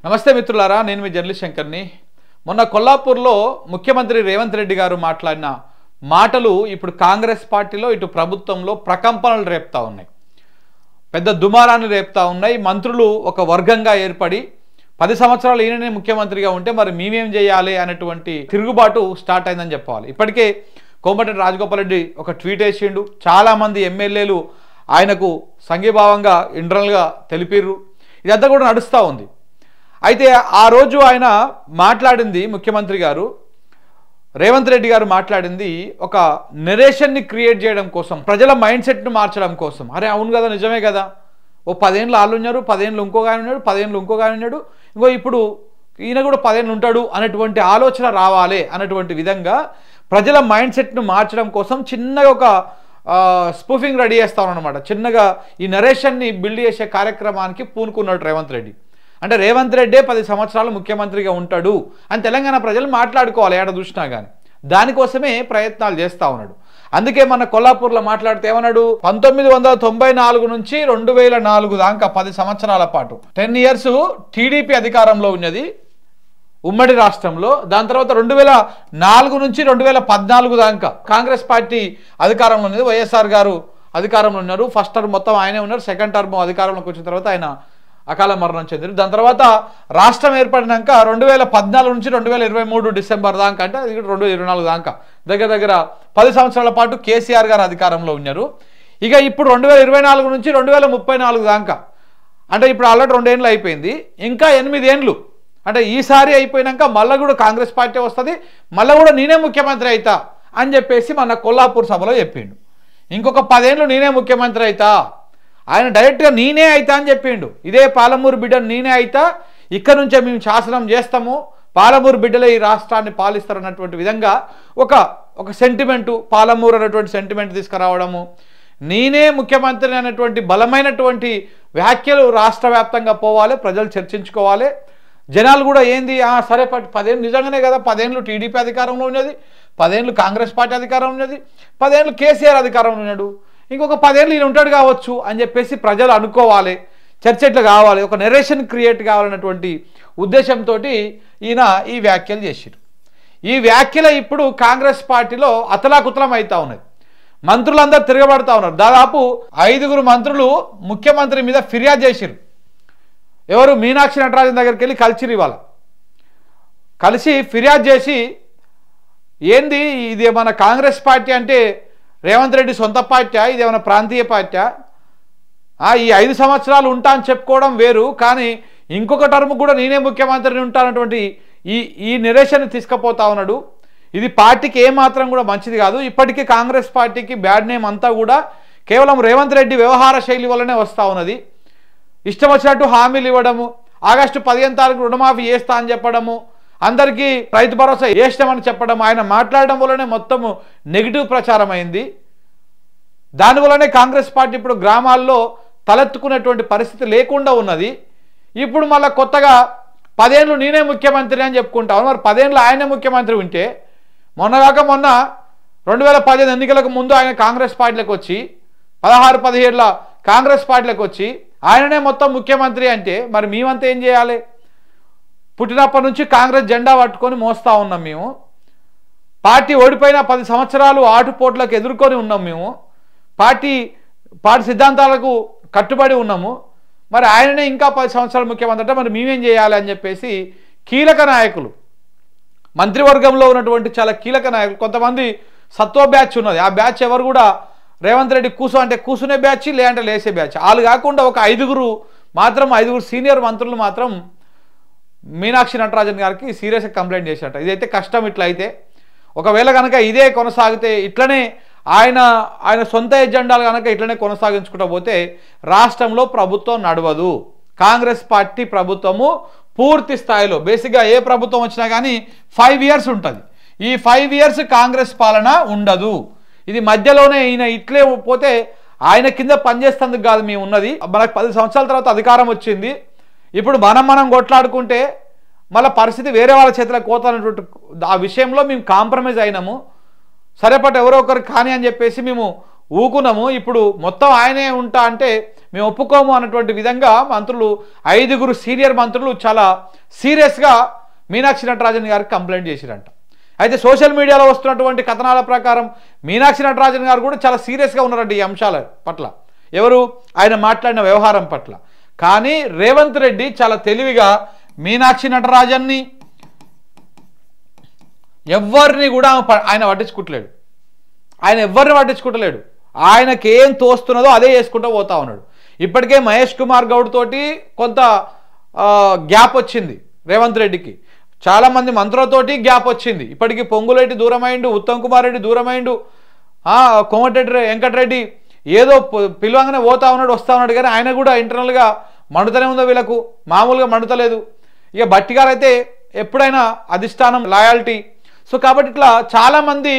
నమస్తే మిత్రులారా, నేను మీ జర్నలిస్ట్ శంకర్ని. మొన్న కొల్లాపూర్లో ముఖ్యమంత్రి రేవంత్ రెడ్డి గారు మాట్లాడిన మాటలు ఇప్పుడు కాంగ్రెస్ పార్టీలో ఇటు ప్రభుత్వంలో ప్రకంపనలు రేపుతా ఉన్నాయి, పెద్ద దుమారాన్ని రేపుతా ఉన్నాయి. మంత్రులు ఒక వర్గంగా ఏర్పడి 10 సంవత్సరాలు ఈయననే ముఖ్యమంత్రిగా ఉంటే మరి మేమేం చేయాలి అనేటువంటి తిరుగుబాటు స్టార్ట్ అయిందని చెప్పాలి. ఇప్పటికే కోమటిరెడ్డి రాజగోపాల్ రెడ్డి ఒక ట్వీట్ వేసిండు, చాలామంది ఎమ్మెల్యేలు ఆయనకు సంఘీభావంగా ఇంటర్నల్గా తెలిపిర్రు. ఇదంతా కూడా నడుస్తూ ఉంది. అయితే ఆ రోజు ఆయన మాట్లాడింది, ముఖ్యమంత్రి గారు రేవంత్ రెడ్డి గారు మాట్లాడింది ఒక నెరేషన్ని క్రియేట్ చేయడం కోసం, ప్రజల మైండ్ సెట్ను మార్చడం కోసం. అరే అవును కదా, నిజమే కదా, ఓ 10 ఏళ్ళు వాళ్ళు ఉన్నారు, 10 ఏళ్ళు ఇంకొక ఆయన ఉన్నాడు, 10 ఏళ్ళు ఇంకొక ఆయన ఉన్నాడు, ఇంకో ఇప్పుడు ఈయన కూడా 10 ఏళ్ళు ఉంటాడు అనేటువంటి ఆలోచన రావాలి అనేటువంటి విధంగా ప్రజల మైండ్ సెట్ను మార్చడం కోసం చిన్నగా ఒక స్పూఫింగ్ రెడీ చేస్తా ఉన్నానమాట. చిన్నగా ఈ నరేషన్ని బిల్డ్ చేసే కార్యక్రమానికి పూనుకున్నాడు రేవంత్ రెడ్డి. అంటే రేవంత్ రెడ్డే 10 సంవత్సరాలు ముఖ్యమంత్రిగా ఉంటాడు అని తెలంగాణ ప్రజలు మాట్లాడుకోవాలి ఏడ చూసినా కానీ. దానికోసమే ప్రయత్నాలు చేస్తూ ఉన్నాడు. అందుకే మన కొల్లాపూర్లో మాట్లాడితే ఏమన్నాడు, 1994 నుంచి 2004 దాకా 10 సంవత్సరాల పాటు 10 ఇయర్స్ టీడీపీ అధికారంలో ఉన్నది ఉమ్మడి రాష్ట్రంలో. దాని తర్వాత 2004 నుంచి 2014 దాకా కాంగ్రెస్ పార్టీ అధికారంలో ఉన్నది. వైఎస్ఆర్ గారు అధికారంలో ఉన్నారు. ఫస్ట్ టర్మ్ మొత్తం ఆయనే ఉన్నారు. సెకండ్ టర్మ్ అధికారంలోకి వచ్చిన తర్వాత ఆయన అకాల మరణం చెందారు. దాని తర్వాత రాష్ట్రం ఏర్పడినాక 2014 నుంచి 2023 డిసెంబర్ దాకా, అంటే 2024 దాకా దగ్గర దగ్గర 10 సంవత్సరాల పాటు కేసీఆర్ గారు అధికారంలో ఉన్నారు. ఇక ఇప్పుడు 2024 నుంచి 2034 దాకా, అంటే ఇప్పుడు ఆల్రెడీ 2 ఏళ్ళు అయిపోయింది, ఇంకా 8 ఏళ్ళు. అంటే ఈసారి అయిపోయినాక మళ్ళీ కూడా కాంగ్రెస్ పార్టీ వస్తుంది, మళ్ళీ కూడా నేనే ముఖ్యమంత్రి అవుతా అని చెప్పేసి మన కొల్లాపూర్ సభలో చెప్పిండు. ఇంకొక 10 ఏళ్ళు నేనే ముఖ్యమంత్రి అవుతా, ఆయన డైరెక్ట్గా నేనే అవుతా అని చెప్పిండు. ఇదే పాలమూరు బిడ్డను నేనే అవుతా, ఇక్కడ నుంచే మేము శాసనం చేస్తాము, పాలమూరు బిడ్డలే ఈ రాష్ట్రాన్ని పాలిస్తారన్నటువంటి విధంగా ఒక సెంటిమెంటు, పాలమూరు అనేటువంటి సెంటిమెంట్ తీసుకురావడము, నేనే ముఖ్యమంత్రి అనేటువంటి బలమైనటువంటి వ్యాఖ్యలు రాష్ట్ర వ్యాప్తంగా పోవాలి, ప్రజలు చర్చించుకోవాలి. జనాలు కూడా ఏంది, సరే 10 ఏళ్ళు నిజంగానే కదా, 10 ఏళ్ళు టీడీపీ అధికారంలో ఉన్నది, 10 ఏళ్ళు కాంగ్రెస్ పార్టీ అధికారంలో ఉన్నది, 10 ఏళ్ళు కేసీఆర్ అధికారంలో ఉన్నాడు, ఇంకొక 10 ఏళ్ళు ఈయన ఉంటాడు కావచ్చు అని చెప్పేసి ప్రజలు అనుకోవాలి, చర్చట్లు కావాలి, ఒక నెరేషన్ క్రియేట్ కావాలన్నటువంటి ఉద్దేశంతో ఈయన ఈ వ్యాఖ్యలు చేశారు. ఈ వ్యాఖ్యలు ఇప్పుడు కాంగ్రెస్ పార్టీలో అతలాకుతలం అవుతా ఉన్నది. మంత్రులందరూ తిరగబడుతూ ఉన్నారు. దాదాపు 5 మంత్రులు ముఖ్యమంత్రి మీద ఫిర్యాదు చేశారు. ఎవరు, మీనాక్షి నటరాజన్ దగ్గరికి వెళ్ళి కలిసిరు. ఇవాళ కలిసి ఫిర్యాదు చేసి, ఏంది ఇది, మన కాంగ్రెస్ పార్టీ అంటే రేవంత్ రెడ్డి సొంత పార్టీ, ఇది ఏమైనా ప్రాంతీయ పార్టీ, ఈ 5 సంవత్సరాలు ఉంటా అని చెప్పుకోవడం వేరు, కానీ ఇంకొక టర్మ్ కూడా నేనే ముఖ్యమంత్రిని ఉంటానటువంటి ఈ నిరేషన్ తీసుకుపోతా ఉన్నాడు. ఇది పార్టీకి ఏమాత్రం కూడా మంచిది కాదు. ఇప్పటికీ కాంగ్రెస్ పార్టీకి బ్యాడ్ నేమ్ అంతా కూడా కేవలం రేవంత్ రెడ్డి వ్యవహార శైలి వల్లనే వస్తూ ఉన్నది. ఇష్టం వచ్చినట్టు హామీలు ఇవ్వడము, ఆగస్టు 15 తారీఖు రుణమాఫీ చేస్తా అని చెప్పడము, అందరికీ రైతు భరోసా వేస్తామని చెప్పడం, ఆయన మాట్లాడడం వల్లనే మొత్తము నెగిటివ్ ప్రచారం అయింది. దానివల్లనే కాంగ్రెస్ పార్టీ ఇప్పుడు గ్రామాల్లో తలెత్తుకునేటువంటి పరిస్థితి లేకుండా ఉన్నది. ఇప్పుడు మళ్ళీ కొత్తగా 10 ఏళ్ళు నేనే ముఖ్యమంత్రి అని చెప్పుకుంటాను. మరి 10 ఏళ్ళు ఆయనే ముఖ్యమంత్రి ఉంటే, మొన్న 2015 ఎన్నికలకు ముందు ఆయన కాంగ్రెస్ పార్టీలకు వచ్చి 16-17 కాంగ్రెస్ పార్టీలకు వచ్చి ఆయననే మొత్తం ముఖ్యమంత్రి అంటే మరి మేమంతా ఏం చేయాలి? పుట్టినప్పటి నుంచి కాంగ్రెస్ జెండా పట్టుకొని మోస్తూ ఉన్నాం మేము. పార్టీ ఓడిపోయిన 10 సంవత్సరాలు ఆటుపోట్లకు ఎదుర్కొని ఉన్నాం మేము. పార్టీ సిద్ధాంతాలకు కట్టుబడి ఉన్నాము. మరి ఆయననే ఇంకా 10 సంవత్సరాలు ముఖ్యమంత్రి అంటే మరి మేమేం చేయాలి అని చెప్పేసి కీలక నాయకులు, మంత్రివర్గంలో ఉన్నటువంటి చాలా కీలక నాయకులు, కొంతమంది సత్వ బ్యాచ్ ఉన్నది, ఆ బ్యాచ్ ఎవరు కూడా రేవంత్ రెడ్డి అంటే కూసునే బ్యాచ్, లేదంటే లేసే బ్యాచ్, వాళ్ళు కాకుండా ఒక 5 సీనియర్ మంత్రులు మాత్రం మీనాక్షి నటరాజన్ గారికి సీరియస్గా కంప్లైంట్ చేశారట. ఇదైతే కష్టం. ఇట్లా అయితే ఒకవేళ కనుక ఇదే కొనసాగితే, ఇట్లనే ఆయన సొంత ఎజెండాలు కనుక ఇట్లనే కొనసాగించుకుంటూ పోతే రాష్ట్రంలో ప్రభుత్వం నడవదు. కాంగ్రెస్ పార్టీ ప్రభుత్వము పూర్తి స్థాయిలో, బేసిక్గా ఏ ప్రభుత్వం వచ్చినా కానీ 5 ఇయర్స్ ఉంటుంది. ఈ 5 ఇయర్స్ కాంగ్రెస్ పాలన ఉండదు. ఇది మధ్యలోనే ఈయన ఇట్లే పోతే ఆయన కింద పనిచేస్తుంది కాదు మేము ఉన్నది. మనకు 10 సంవత్సరాల తర్వాత అధికారం వచ్చింది. ఇప్పుడు మనం కొట్లాడుకుంటే మళ్ళీ పరిస్థితి వేరే వాళ్ళ చేతులకు పోతానటువంటి ఆ విషయంలో మేము కాంప్రమైజ్ అయినాము. సరేపటి ఎవరో ఒకరు కానీ అని చెప్పేసి మేము ఊకున్నాము. ఇప్పుడు మొత్తం ఆయనే ఉంటా అంటే మేము ఒప్పుకోము అన్నటువంటి విధంగా మంత్రులు 5 సీనియర్ మంత్రులు చాలా సీరియస్గా మీనాక్షి నటరాజన్ గారికి కంప్లైంట్ చేసిరంట. అయితే సోషల్ మీడియాలో వస్తున్నటువంటి కథనాల ప్రకారం మీనాక్షి నటరాజన్ గారు కూడా చాలా సీరియస్గా ఉన్నారండి ఈ అంశాల పట్ల, ఎవరు ఆయన మాట్లాడిన వ్యవహారం పట్ల. కానీ రేవంత్ రెడ్డి చాలా తెలివిగా మీనాక్షి నటరాజన్ని ఎవరిని కూడా ఆయన పట్టించుకుంటలేడు, ఆయన ఎవరిని పట్టించుకుంటలేడు. ఆయనకి ఏం తోస్తున్నదో అదే చేసుకుంటూ పోతా ఉన్నాడు. ఇప్పటికే మహేష్ కుమార్ గౌడ్ తోటి కొంత గ్యాప్ వచ్చింది రేవంత్ రెడ్డికి, చాలామంది మంత్రులతోటి గ్యాప్ వచ్చింది. ఇప్పటికీ పొంగులేటి దూరమైండు, ఉత్తమ్ కుమార్ రెడ్డి దూరమైండు, కోమటిరెడ్డి వెంకటరెడ్డి ఏదో పిలవంగానే పోతా ఉన్నాడు వస్తూ ఉన్నాడు, కానీ ఆయన కూడా ఇంటర్నల్గా మండుతూనే ఉందో వీళ్ళకు, మామూలుగా మండుతలేదు. ఇక బట్టి గారు అయితే ఎప్పుడైనా అధిష్టానం లాయాలిటీ. సో కాబట్టి ఇట్లా చాలామంది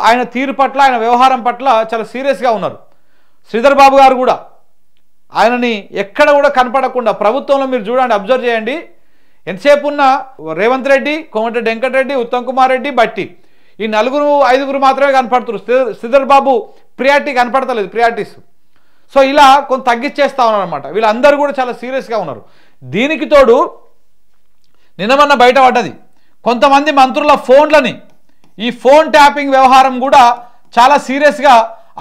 ఆయన తీరు పట్ల ఆయన వ్యవహారం పట్ల చాలా సీరియస్గా ఉన్నారు. శ్రీధర్ బాబు గారు కూడా ఆయనని ఎక్కడ కూడా కనపడకుండా ప్రభుత్వంలో మీరు చూడండి, అబ్జర్వ్ చేయండి, ఎంతసేపు ఉన్న రేవంత్ రెడ్డి, కోమటిరెడ్డి వెంకటరెడ్డి, ఉత్తమ్ కుమార్ రెడ్డి, బట్టి ఈ 4-5 మాత్రమే కనపడుతున్నారు. Sridhar Babu priority కనపడతలేదు, priorities. So ఇలా కొంత తగ్గించేస్తా ఉన్నారు అనమాట. వీళ్ళందరూ కూడా చాలా సీరియస్గా ఉన్నారు. దీనికి తోడు నిన్నమన్న బయటపడ్డది కొంతమంది మంత్రుల ఫోన్లని, ఈ ఫోన్ ట్యాపింగ్ వ్యవహారం కూడా చాలా సీరియస్గా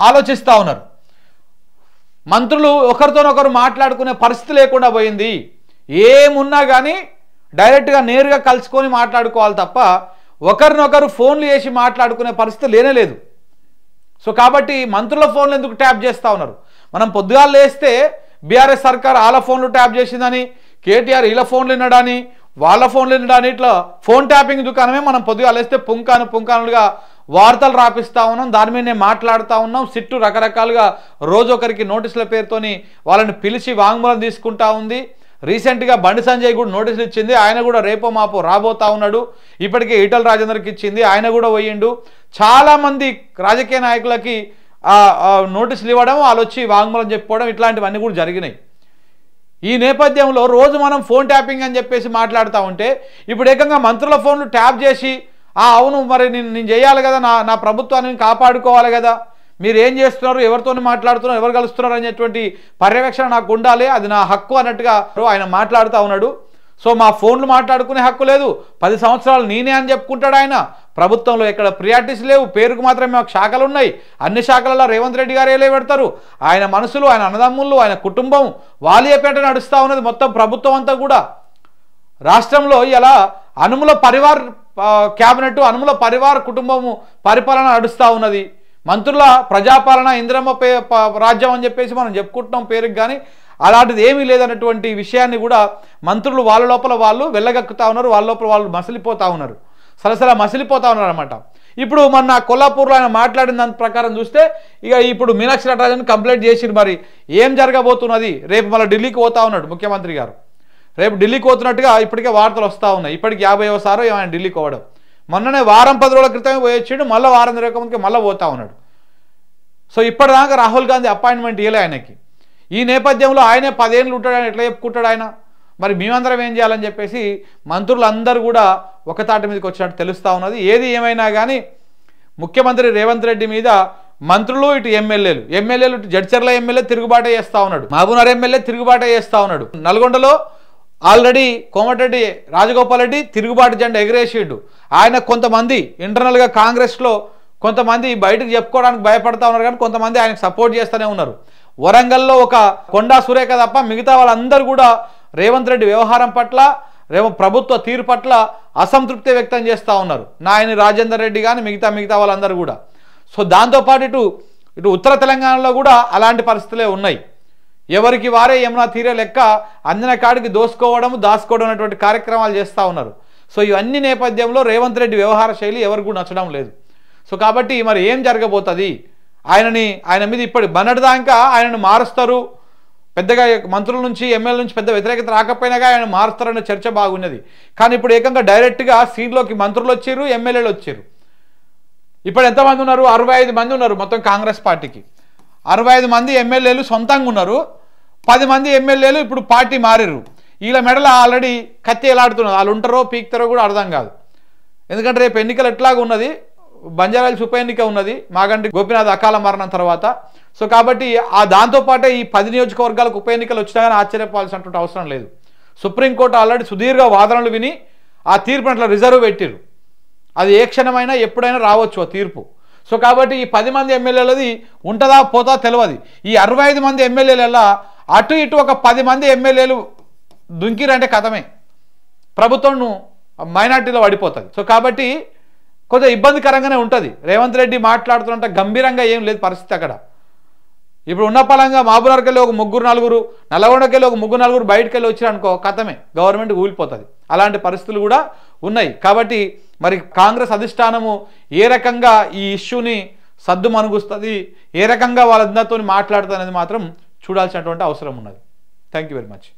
ఆలోచిస్తూ ఉన్నారు. మంత్రులు ఒకరితోనొకరు మాట్లాడుకునే పరిస్థితి లేకుండా పోయింది. ఏమున్నా కానీ డైరెక్ట్గా నేరుగా కలుసుకొని మాట్లాడుకోవాలి తప్ప ఒకరినొకరు ఫోన్లు చేసి మాట్లాడుకునే పరిస్థితి లేనేలేదు. సో కాబట్టి మంత్రుల ఫోన్లు ఎందుకు ట్యాప్ చేస్తూ ఉన్నారు? మనం పొద్దుగాలు లేస్తే బీఆర్ఎస్ సర్కార్ వాళ్ళ ఫోన్లు ట్యాప్ చేసిందని, కేటీఆర్ వీళ్ళ ఫోన్లు వినడాని, వాళ్ళ ఫోన్లు వినడాని, ఇట్లా ఫోన్ ట్యాపింగ్ దుకాణమే మనం పొద్దుగాలు లేస్తే పుంకానుగా వార్తలు రాపిస్తూ ఉన్నాం, దాని మీదనే మాట్లాడుతూ ఉన్నాం. సిట్టు రకరకాలుగా రోజు ఒకరికి నోటీసుల పేరుతోని వాళ్ళని పిలిచి వాంగ్మూలం తీసుకుంటా ఉంది. రీసెంట్గా బండి సంజయ్ కూడా నోటీసులు ఇచ్చింది, ఆయన కూడా రేపో మాపో రాబోతా ఉన్నాడు. ఇప్పటికే ఈటల రాజేందర్కి ఇచ్చింది, ఆయన కూడా పోయిండు. చాలామంది రాజకీయ నాయకులకి నోటీసులు ఇవ్వడం, వాళ్ళు వచ్చి వాంగ్మూలం చెప్పుకోవడం, ఇట్లాంటివన్నీ కూడా జరిగినాయి. ఈ నేపథ్యంలో రోజు మనం ఫోన్ ట్యాపింగ్ అని చెప్పేసి మాట్లాడుతూ ఉంటే ఇప్పుడు ఏకంగా మంత్రుల ఫోన్లు ట్యాప్ చేసి అవును మరి నేను చేయాలి కదా, నా ప్రభుత్వాన్ని కాపాడుకోవాలి కదా, మీరు ఏం చేస్తున్నారు, ఎవరితో మాట్లాడుతున్నారు, ఎవరు కలుస్తున్నారు అనేటువంటి పర్యవేక్షణ నాకు ఉండాలి, అది నా హక్కు అన్నట్టుగా ఆయన మాట్లాడుతూ ఉన్నాడు. సో మా ఫోన్లు మాట్లాడుకునే హక్కు లేదు, 10 సంవత్సరాలు నేనే అని చెప్పుకుంటాడు ఆయన. ప్రభుత్వంలో ఎక్కడ ప్రియారిటీస్ లేవు, పేరుకు మాత్రమే మాకు శాఖలు ఉన్నాయి, అన్ని శాఖలలో రేవంత్ రెడ్డి గారు ఏలే పెడతారు. ఆయన మనసులు, ఆయన అన్నదమ్ములు, ఆయన కుటుంబం వాలియపేట నడుస్తూ ఉన్నది మొత్తం ప్రభుత్వం అంతా కూడా. రాష్ట్రంలో ఇలా అనుముల పరివార్ క్యాబినెట్, అనుముల పరివార్ కుటుంబము పరిపాలన నడుస్తూ ఉన్నది. మంత్రుల ప్రజాపాలన ఇంద్రమ్మ రాజ్యం అని చెప్పేసి మనం చెప్పుకుంటున్నాం పేరుకి, కానీ అలాంటిది ఏమీ లేదన్నటువంటి విషయాన్ని కూడా మంత్రులు వాళ్ళ లోపల వాళ్ళు వెళ్ళగక్కుతా ఉన్నారు, వాళ్ళ లోపల వాళ్ళు మసిలిపోతూ ఉన్నారు, సలసలా మసిలిపోతూ ఉన్నారు అనమాట. ఇప్పుడు మొన్న కొల్లాపూర్లో ఆయన మాట్లాడిన దాని ప్రకారం చూస్తే ఇక ఇప్పుడు మీనాక్షి నటరాజన్ కంప్లైంట్ చేసిరు. మరి ఏం జరగబోతున్నది? రేపు మళ్ళీ ఢిల్లీకి పోతా ఉన్నాడు ముఖ్యమంత్రి గారు, రేపు ఢిల్లీకి పోతున్నట్టుగా ఇప్పటికే వార్తలు వస్తూ ఉన్నాయి. ఇప్పటికి 50వ ఏమైనా ఢిల్లీకి పోవడం, మొన్ననే వారం 10 రోజుల క్రితమే పోయొచ్చాడు, మళ్ళీ వారం తిరగకముందుకే మళ్ళీ పోతా ఉన్నాడు. సో ఇప్పటిదాకా రాహుల్ గాంధీ అపాయింట్మెంట్ ఇవ్వలే ఆయనకి. ఈ నేపథ్యంలో ఆయనే 10 ఏళ్ళు ఉంటాడని ఎట్లా చెప్పుకుంటాడు ఆయన? మరి మేమందరం ఏం చేయాలని చెప్పేసి మంత్రులందరూ కూడా ఒక తాటి మీదకి వచ్చినట్టు తెలుస్తూ ఉన్నది. ఏది ఏమైనా కానీ ముఖ్యమంత్రి రేవంత్ రెడ్డి మీద మంత్రులు, ఇటు ఎమ్మెల్యేలు ఇటు జడ్చర్ల ఎమ్మెల్యే తిరుగుబాటే చేస్తూ ఉన్నాడు, మహబూబ్నగర్ ఎమ్మెల్యే తిరుగుబాటే చేస్తూ ఉన్నాడు. నల్గొండలో ఆల్రెడీ కోమటిరెడ్డి రాజగోపాల్ రెడ్డి తిరుగుబాటు జెండా ఎగిరేసిండు. ఆయన కొంతమంది ఇంటర్నల్గా కాంగ్రెస్లో కొంతమంది బయటకు చెప్పుకోవడానికి భయపడతా ఉన్నారు, కానీ కొంతమంది ఆయనకు సపోర్ట్ చేస్తూనే ఉన్నారు. వరంగల్లో ఒక కొండా సురేఖ తప్ప మిగతా వాళ్ళందరూ కూడా రేవంత్ రెడ్డి వ్యవహారం పట్ల, ప్రభుత్వ తీరు పట్ల అసంతృప్తి వ్యక్తం చేస్తూ ఉన్నారు. నాయని రాజేందర్ రెడ్డి కానీ మిగతా వాళ్ళందరూ కూడా. సో దాంతోపాటు ఇటు ఉత్తర తెలంగాణలో కూడా అలాంటి పరిస్థితులే ఉన్నాయి. ఎవరికి వారే యమునా తీరే లెక్క అంజన కాడికి దాచుకోవడం అనేటువంటి కార్యక్రమాలు చేస్తూ ఉన్నారు. సో ఇవన్నీ నేపథ్యంలో రేవంత్ రెడ్డి వ్యవహార శైలి ఎవరికి కూడా నచ్చడం లేదు. సో కాబట్టి మరి ఏం జరగబోతుంది? ఆయన మీద ఇప్పటి బన్నటిదాకా ఆయనను మారుస్తారు, పెద్దగా మంత్రుల నుంచి ఎమ్మెల్యే నుంచి పెద్ద వ్యతిరేకత రాకపోయినాగా ఆయన మారుస్తారనే చర్చ బాగున్నది. కానీ ఇప్పుడు ఏకంగా డైరెక్ట్గా సీన్లోకి మంత్రులు వచ్చారు, ఎమ్మెల్యేలు వచ్చారు. ఇప్పుడు ఎంతమంది ఉన్నారు? 65 మంది ఉన్నారు మొత్తం కాంగ్రెస్ పార్టీకి. 65 మంది ఎమ్మెల్యేలు సొంతంగా ఉన్నారు, 10 మంది ఎమ్మెల్యేలు ఇప్పుడు పార్టీ మారారు. వీళ్ళ మెడలో ఆల్రెడీ కత్తి ఎలాడుతున్నారు, వాళ్ళు ఉంటారో పీక్తారో కూడా అర్థం కాదు. ఎందుకంటే రేపు ఎన్నికలు ఎట్లాగా ఉన్నది, బంజారాహిల్స్ ఉప ఎన్నిక ఉన్నది మాగంటి గోపీనాథ్ అకాల మరణం తర్వాత. సో కాబట్టి దాంతోపాటే ఈ 10 నియోజకవర్గాలకు ఉప ఎన్నికలు వచ్చినా కానీ ఆశ్చర్యపోవాల్సినటువంటి అవసరం లేదు. సుప్రీంకోర్టు ఆల్రెడీ సుదీర్ఘ వాదనలు విని ఆ తీర్పుని అట్లా రిజర్వ్ పెట్టిరు. అది ఏ క్షణమైనా ఎప్పుడైనా రావచ్చు ఆ తీర్పు. సో కాబట్టి ఈ 10 మంది ఎమ్మెల్యేలది ఉంటుందా పోతా తెలియదు. ఈ 65 మంది ఎమ్మెల్యేల అటు ఇటు ఒక 10 మంది ఎమ్మెల్యేలు దుంకిరంటే కథమే, ప్రభుత్వం మైనార్టీలో పడిపోతుంది. సో కాబట్టి కొంచెం ఇబ్బందికరంగానే ఉంటుంది. రేవంత్ రెడ్డి మాట్లాడుతున్నంత గంభీరంగా ఏం లేదు పరిస్థితి అక్కడ. ఇప్పుడు ఉన్న పలంగా మహబూబ్నగర్కెళ్ళి ఒక 3-4, నల్లగొండకెళ్ళి ఒక 3-4 బయటకు వెళ్ళి వచ్చారు అనుకో కథమే, గవర్నమెంట్ కూలిపోతుంది. అలాంటి పరిస్థితులు కూడా ఉన్నాయి. కాబట్టి మరి కాంగ్రెస్ అధిష్టానము ఏ రకంగా ఈ ఇష్యూని సద్దు మనుగుస్తుంది, ఏ రకంగా వాళ్ళందరితో మాట్లాడుతుంది అనేది మాత్రం చూడాల్సినటువంటి అవసరం ఉన్నది. Thank you very much.